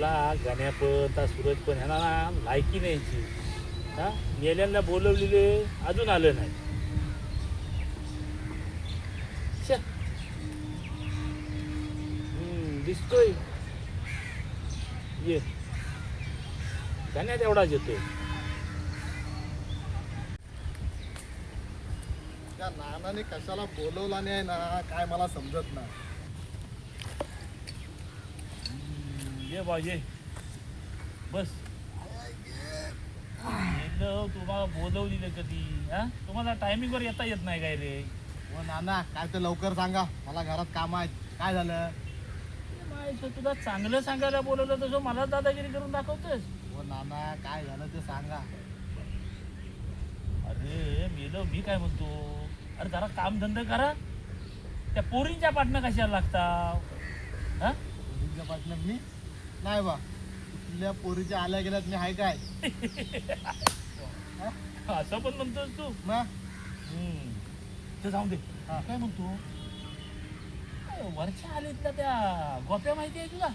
आपला गाण्या पण त्या सूरज पण ह्यांना ना लायकी न्यायची. हा मेल्यांना बोलवलेले अजून आलं नाही. छे. दिसतोय ये गाण्यात एवढाच येतोय. त्या नानाने कशाला बोलवला नाही ना काय मला समजत नाही. ये बा ये बस. तुम्हाला बोलवलेलं कधी? हा तुम्हाला टायमिंगवर येता येत नाही काय रे? हो नाना काय ते लवकर सांगा, मला घरात काम आहेत. काय झालं? तुला चांगलं सांगायला बोलवलं तसं मला दादागिरी करून दाखवतोस. हो नाना काय झालं ते सांगा. अरे मेलो मी काय म्हणतो, अरे जरा कामधंदा करा. त्या पोरींच्या पाटणं कशाला लागता? हा पोरीच्या पाटण्यात मी नाही बा. तुझ्या पोरीच्या आल्या गेल्यात मी आहे काय? असं पण म्हणतोस तू? मग ते जाऊ दे. काय म्हणतो, वरच्या आलीत ना त्या गोप्या माहिती आहे तुला?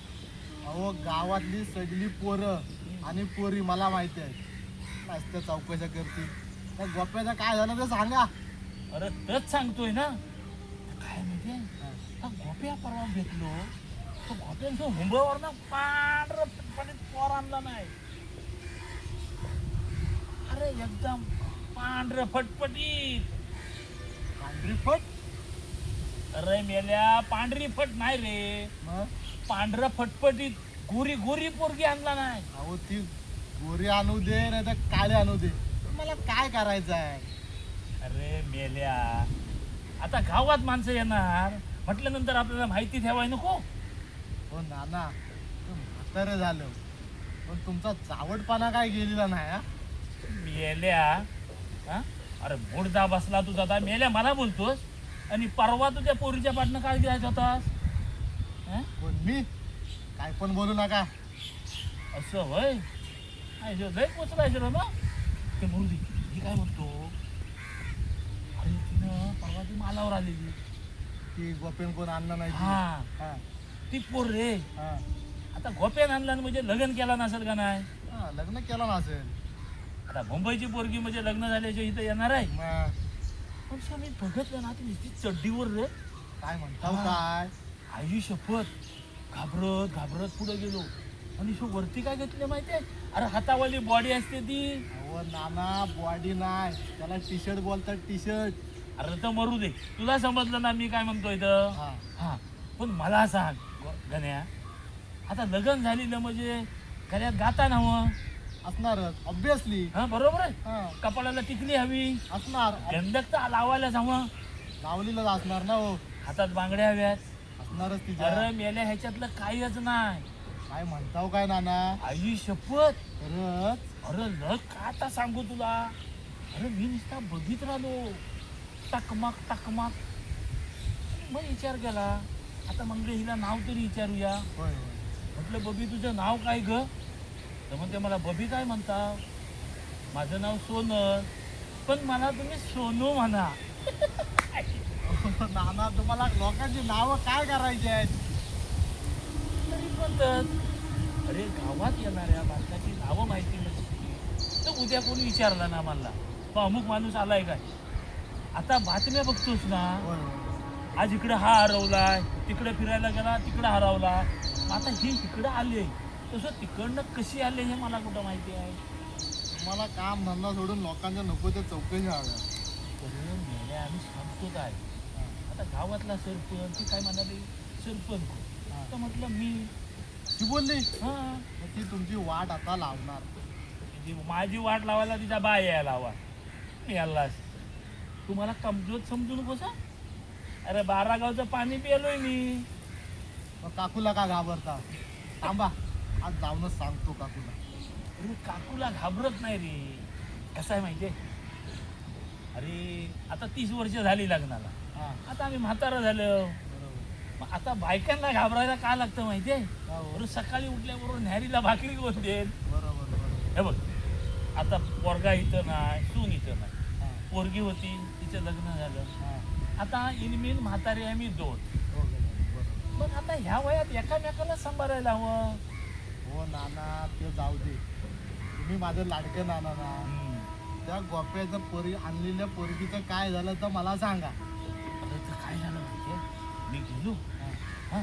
अहो गावातली सगळी पोरं आणि पोरी मला माहिती आहे. मस्त चौकशा करतील. त्या गोप्याचं काय झालं ते सांगा. अरे तेच सांगतोय ना. काय माहितीये, त्या गोप्या परवा भेटलो. तो गोप्यांचं हुंबळावर ना पांढरं फटफटीत पोर आणला नाही. अरे एकदम पांढरं फटफटीत. पांढरी फट? अरे मेल्या पांढरी फट नाही रे, पांढरं फटफटीत गोरी गोरी पोरगी आणला नाही. अहो ती गोरी आणू दे नाही तर काळे आणू दे, मला काय करायचं आहे? अरे मेल्या, आता गावात माणसं येणार म्हटल्यानंतर आपल्याला माहिती ठेवाय नको? हो नाना म्हातारं झालं पण तुमचा चावटपणा काय गेलेला नाही. हा मेल्या, हा अरे मुडदा बसला तुझा. आता मेल्या मला बोलतोस आणि परवा तुझ्या पोरीच्या पाटणं काय घ्यायचा होतास? कोण मी? काय पण बोलू नका. असं होय? लय पोचलायचं ना ते मुलगी. मी काय म्हणतो, अरे तिनं परवा ती मालावर आलेली. ती गोपेन कोण आणलं नाही ती. हा ती पोर रे. आता गोप्यान आणला म्हणजे लग्न केला नसेल का नाही? लग्न केलं नसेल. आता मुंबईची पोरगी म्हणजे लग्न झाल्याच्या इथं येणार आहे. मग पण मी बघितलं ना ती नुसती चड्डीवर रे. काय म्हणता काय? आई शपथ घाबरत घाबरत पुढे गेलो आणि शो वरती काय घेतले माहितीये? अरे हातावाली बॉडी असते ती. अहो नाना बॉडी नाही त्याला टी शर्ट बोलतात, टी शर्ट. अरे तर मरू दे, तुला समजलं ना मी काय म्हणतोय इथं. हा पण मला सांग गण्या, आता लग्न झालेलं म्हणजे गण्यात गाता ना मग असणारच ऑब्विसली. हा बरोबर आहे. कपाळाला टिकली हवी असणार. गंधक तर लावायला हवं. लावलीलाच असणार ना. हो हातात बांगड्या हव्यात. असणारच ती. अरे मेल्या ह्याच्यातलं काहीच नाही. काय म्हणताव काय नाना? आई शपथ. खरंच? अरे लग का आता सांगू तुला. अरे मी नुसता बघित राहिलो टकमक टकमक. मग विचार केला, आता म्हणलं हिला नाव तरी विचारूया. होय होय. म्हटलं बबी तुझं नाव काय ग? तर म्हणते मला बबी काय म्हणता? माझं नाव सोनल, पण मला तुम्ही सोनू म्हणा. नाना तुम्हाला लोकांची नावं काय करायची आहेत? तरी म्हणतात अरे गावात येणाऱ्या माणसाची नावं माहिती नसते तर उद्या कोणी विचारला ना मला तो अमुक माणूस आलाय काय. आता बातम्या बघतोस ना, होय होय. आज इकडे हा हरवलाय, तिकडे फिरायला गेला तिकडे हरवला. आता ही इकडं आले, तसं तिकडनं कशी आले हे मला कुठं माहिती आहे. तुम्हाला काम धंदा सोडून लोकांच्या नको ते चौकशी हव्या. तरी मेले आम्ही सांगतो काय. आता गावातला सरपंच ती काय म्हणाली, सरपंच तर म्हटलं मी. ती बोलली हा मग ती तुमची वाट आता लावणार. माझी वाट लावायला तिचा बाय यायला हवा. मी यायलाच तुम्हाला कमजोर समजू नकोस. अरे 12 गावचं पाणी पिलोय मी. मग काकूला का घाबरता? थांबा आज जाऊनच सांगतो काकूला. अरे काकूला घाबरत नाही रे. कसं आहे माहितीये, अरे आता 30 वर्ष झाली लग्नाला. आता आम्ही म्हातारा झालो. मग आता बायकांना घाबरायला का लागतं माहितीये? अरे सकाळी उठल्याबरोबर न्यारीला भाकरी कोण देईल? बरोबर. हे बघ, आता पोरगा इथं नाही, सून इथं नाही. पोरगी होती, तिचं लग्न झालं. आता इनमिन म्हातारी आम्ही 2. मग आता ह्या वयात एकामेकाला सांभाळायला हवं. हो नाना ते जाऊ दे, तुम्ही माझं लाडकं नाना ना. त्या गोप्याचं पोरी आणलेल्या पोरगीचं काय झालं तर मला सांगा. अरे तर काय झालं माहितीये, मी गेलो हा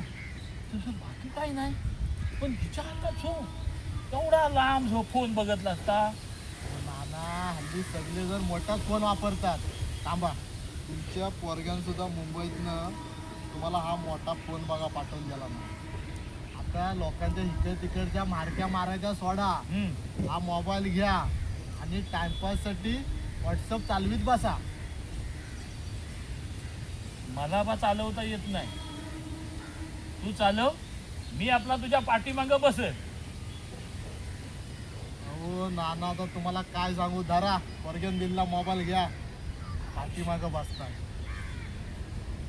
तुझं बाकी काय नाही, पण हिच्या हातात झो एवढा लांब झो फोन बघतला असता. हो नाना, हल्ली सगळे जर मोठाच फोन वापरतात. थांबा, तुमच्या पोरग्यांसुद्धा मुंबईतनं तुम्हाला हा मोठा फोन बघा पाठवून दिला ना. आता लोकांच्या इकडे तिकडच्या मारक्या मारायच्या सोडा, हा मोबाईल घ्या आणि टाइमपाससाठी व्हॉट्सअप चालवीत बसा. मला बा चालवता येत नाही, तू चालव, मी आपला तुझ्या पाठीमागं बसेल. हो नाना, आता तुम्हाला काय सांगू, धरा पोरग्यान दिलेला मोबाईल घ्या, पाठीमागं बसता.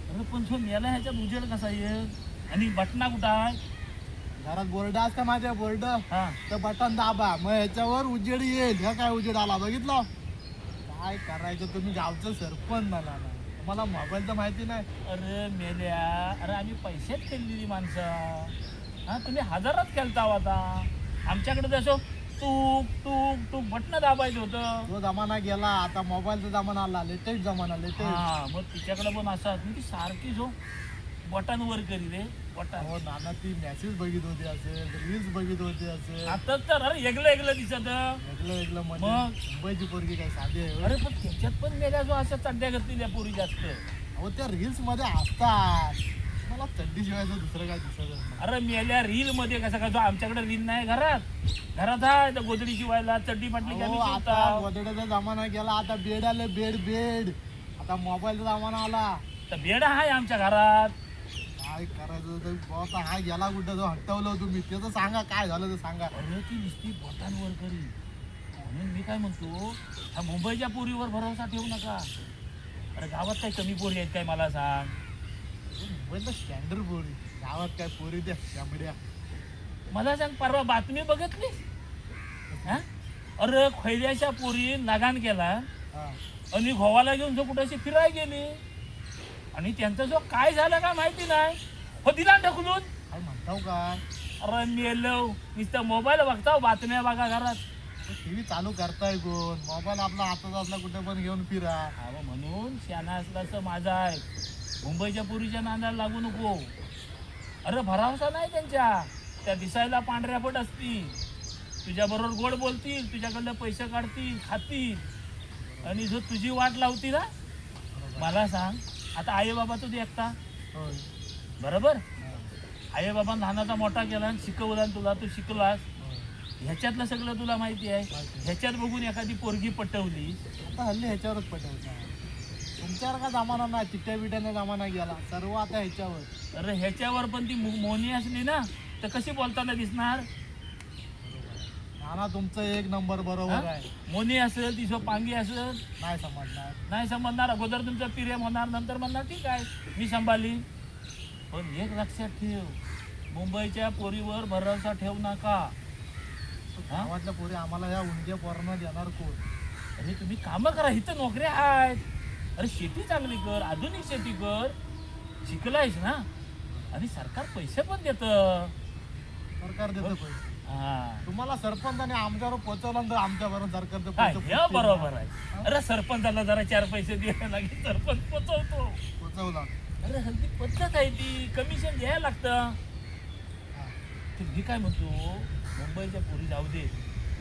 अरे पण जो मेला ह्याच्यात उजेड कसा येईल, आणि बटना कुठं आहे? घरात बोर्ड असतं माझ्या, बोर्ड हा तर बटन दाबा, मग ह्याच्यावर उजेड येईल. ह्या काय उजेड आला बघितलं. काय करायचं, तुम्ही गावचं सरपंच ना नाना, तुम्हाला मोबाईल तर माहिती नाही. अरे मेल्या, अरे आम्ही पैशात खेळलेली माणसं, हा तुम्ही हजारात खेळता आता. आमच्याकडे जसं टूक टूक टूक बटणं दाबायचं होतं. तो जमाना गेला, आता मोबाईलचा जमाना आला, लेटेस्ट जमाना, लेटेस्ट. हा मग तिच्याकडे पण असं ती सारखी जो बटन वर करी रे बटन. हो नाना, ती मॅसेज बघित होती असेल, रील्स बघित होती असेल. आता तर अरे वेगळं वेगळं दिसत. वेगळं वेगळं मग? मुंबईची पोरगी काय साधी आहे होय? अरे पण त्याच्यात पण मेल्या जो अशा चड्ड्या घातलेल्या पोरी जास्त. अहो त्या रील्स मध्ये असतात, मला चड्डी शिवायचं दुसरं काय दिसत नाही. अरे मेल्या रील मध्ये कसं काय, जो आमच्याकडे रील नाही घरात, घरात आहे तर गोदडी शिवायला चड्डी पाटली अहो, आता गोदड्याचा जमाना गेला, आता बेड आले, बेड बेड. आता मोबाईलचा जमाना आला. तर बेडा आहे आमच्या घरात. काय करायचं तर बॉस, हा गेला कुठं, जो हटवलं तुम्ही त्याचं सांगा, काय झालं ते सांगा. अरे ती नुसती बोटांवर करी, म्हणून मी काय म्हणतो, ह्या मुंबईच्या पोरीवर भरोसा ठेवू नका. अरे गावात काही कमी पोरी आहेत काय मला सांग. मुंबईला स्टँडर्ड पोरी, गावात काय पोरी द्या त्यामुळे. मला सांग, परवा बातमी बघितली हा? अरे खैऱ्याच्या पोरी लगान केला आणि गोवाला घेऊन जो कुठेशी फिरायला गेली, आणि त्यांचा जो काय झालं काय माहिती नाही, हो दिला ढकलून. काय म्हणताव काय, अरे मेलो, नुसतं मोबाईल बघता, बातम्या बघा घरात. टीव्ही चालू करताय कोण, मोबाईल आपला हातात असला कुठे पण घेऊन फिरा. अहो म्हणून शाना असल्याचं माझा आहे, मुंबईच्या पुरीच्या नांदाला लागू नको. अरे भरावसा नाही त्यांच्या, त्या दिसायला पांढऱ्यापट असतील, तुझ्याबरोबर गोड बोलतील, तुझ्याकडनं पैसे काढतील, खातील, आणि जो तुझी वाट लावती ना. मला सांग, आता आई बाबा तू एकटा होय. बरोबर, आई बाबा लहानाचा मोठा केला, शिकवला तुला, तू शिकलास, ह्याच्यातलं सगळं तुला माहिती आहे. ह्याच्यात बघून एखादी पोरगी पटवली, आता हल्ली ह्याच्यावरच पटवता. तुमच्यावर का जमाना नाही, चिट्ट्या बिट्याने जमाना गेला, सर्व आता ह्याच्यावर. अरे ह्याच्यावर पण ती मोनी असली ना तर कशी बोलताना दिसणार. नाना तुमचं एक नंबर बरोबर आहे. मोनी असेल, ती पांगी असेल, नाही समजणार. नाही समजणार. अगोदर तुमचं प्रेम होणार, नंतर म्हणणार ठीक आहे मी सांभाळली. पण एक लक्षात ठेव, मुंबईच्या पोरीवर भरोसा ठेवू नका. गावातल्या पोरी आम्हाला या उंडक्या पोरांना देणार कोण. अरे तुम्ही कामं करा, इथं नोकऱ्या आहेत. अरे शेती चांगली कर, आधुनिक शेती कर, शिकलायस ना, आणि सरकार पैसे पण देतं. सरकार देतं पैसे. हा तुम्हाला सरपंचाने आमच्यावर पोहोचवलं तर आमच्याबरोबर सरकारचं हा, पैसे हे बरोबर आहे. अरे सरपंचाला जरा 4 पैसे द्यायला लागेल, सरपंच पोचवतो. पोहोचवला. अरे हल्ली पद्धत आहे ती, कमिशन द्यायला लागतं. तर मी काय म्हणतो, मुंबईच्या पोरी जाऊ दे,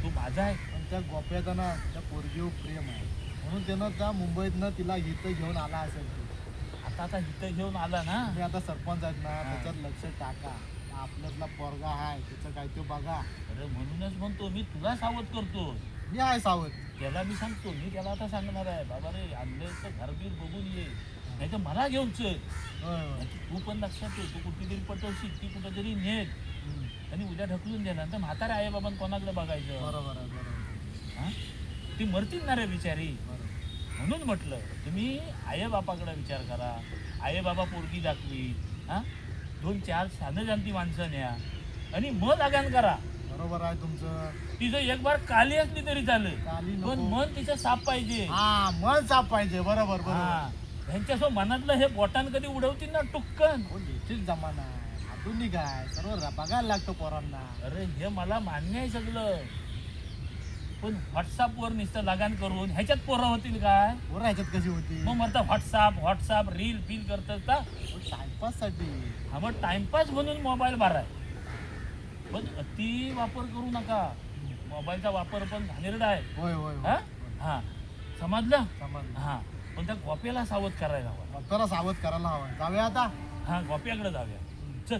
तू माझा आहे. पण त्या गोप्याचं ना त्या पोरगीवर प्रेम आहे, म्हणून त्यानं त्या मुंबईतनं तिला इथं घेऊन आला असेल. आता इथं घेऊन आला ना, तुम्ही आता सरपंच आहेत ना, त्याच्यात लक्ष टाका. आपल्यातला पोरगा आहे, त्याचं काय ते बघा. अरे म्हणूनच म्हणतो मी तुला सावध करतो. मी आहे सावध. त्याला मी सांगतो, मी त्याला आता सांगणार आहे, बाबा रे आणलं तर घरबीर बघून ये, नाही तर मला घेऊन चल. होय, होय. तू पण लक्षात ठेव, तू कुठेतरी पटवशील, ती कुठेतरी नेट, आणि उद्या ढकलून देणार तर म्हातारे आई बाबा कोणाकडे बघायचं. बरोबर आहे, बरोबर. हा ती मरतील ना रे बिचारी. बरोबर. म्हणून म्हटलं तुम्ही आई बापाकडे विचार करा. आई बाबा पोरगी दाखवी, हा 2-4 शानं जाणती माणसं न्या, आणि मग लगान करा. बरोबर आहे तुमचं. तिचं एक बार काली असली तरी चालेल, काली पण नको. मन तिचं साफ पाहिजे. हा, मन साफ पाहिजे. बरोबर बरोबर. हा ह्यांच्यासोबत मनातलं हे बोटान कधी उडवतील ना टुक्कन. हो, लेटेस्ट जमाना आहे. अजून काय सर्व बघायला लागतं पोरांना. अरे हे मला मान्य आहे सगळं, पण व्हॉट्सअपवर नुसतं लगान करून ह्याच्यात पोरं होतील काय? पोरं ह्याच्यात कशी होती? मग म्हणता व्हॉट्सअप रील फील करतात का? टाइमपास साठी. हा मग टाइमपास म्हणून मोबाईल बाराय, पण अति वापर करू नका. मोबाईलचा वापर पण घाणेरडा आहे. होय होय हा हा समजलं? समजलं. हा पण त्या गोप्याला सावध करायला हवं. डॉक्टरला सावध करायला हवं. जाऊया आता. हा गोप्याकडे जाऊया. चल